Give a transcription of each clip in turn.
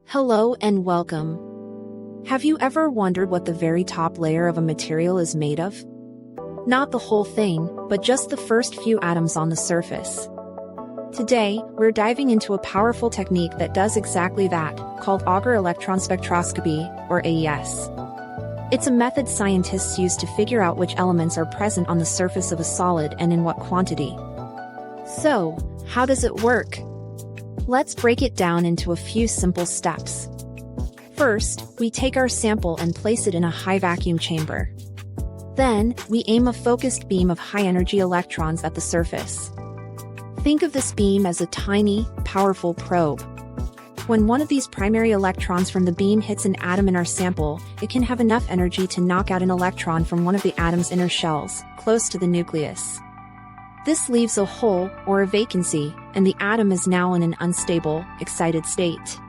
Hello and welcome. Have you ever wondered what the very top layer of a material is made of? Not the whole thing, but just the first few atoms on the surface. Today, we're diving into a powerful technique that does exactly that, called Auger Electron Spectroscopy, or AES. It's a method scientists use to figure out which elements are present on the surface of a solid and in what quantity. So, how does it work? Let's break it down into a few simple steps. First, we take our sample and place it in a high vacuum chamber. Then, we aim a focused beam of high-energy electrons at the surface. Think of this beam as a tiny, powerful probe. When one of these primary electrons from the beam hits an atom in our sample, it can have enough energy to knock out an electron from one of the atom's inner shells, close to the nucleus. This leaves a hole, or a vacancy, and the atom is now in an unstable, excited state.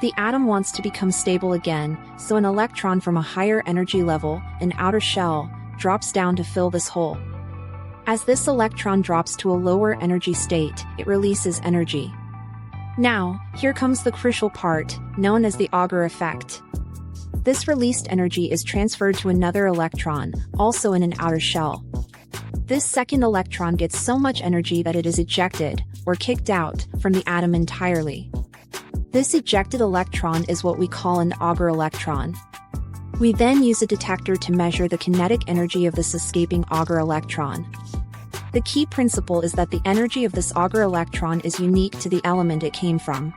The atom wants to become stable again, so an electron from a higher energy level, an outer shell, drops down to fill this hole. As this electron drops to a lower energy state, it releases energy. Now, here comes the crucial part, known as the Auger effect. This released energy is transferred to another electron, also in an outer shell. This second electron gets so much energy that it is ejected, or kicked out, from the atom entirely. This ejected electron is what we call an Auger electron. We then use a detector to measure the kinetic energy of this escaping Auger electron. The key principle is that the energy of this Auger electron is unique to the element it came from.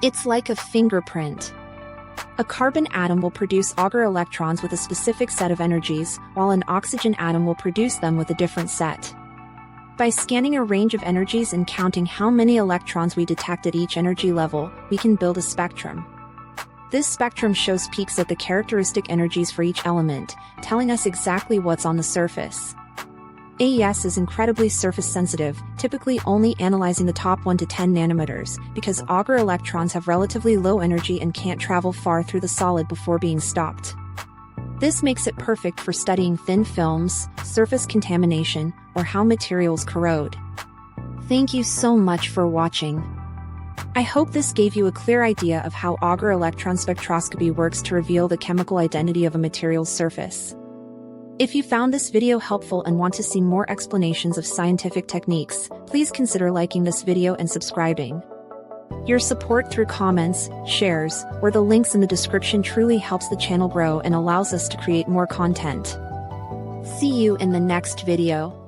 It's like a fingerprint. A carbon atom will produce Auger electrons with a specific set of energies, while an oxygen atom will produce them with a different set. By scanning a range of energies and counting how many electrons we detect at each energy level, we can build a spectrum. This spectrum shows peaks at the characteristic energies for each element, telling us exactly what's on the surface. AES is incredibly surface sensitive, typically only analyzing the top 1 to 10 nanometers, because Auger electrons have relatively low energy and can't travel far through the solid before being stopped. This makes it perfect for studying thin films, surface contamination, or how materials corrode. Thank you so much for watching. I hope this gave you a clear idea of how Auger electron spectroscopy works to reveal the chemical identity of a material's surface. If you found this video helpful and want to see more explanations of scientific techniques, please consider liking this video and subscribing. Your support through comments, shares, or the links in the description truly helps the channel grow and allows us to create more content. See you in the next video.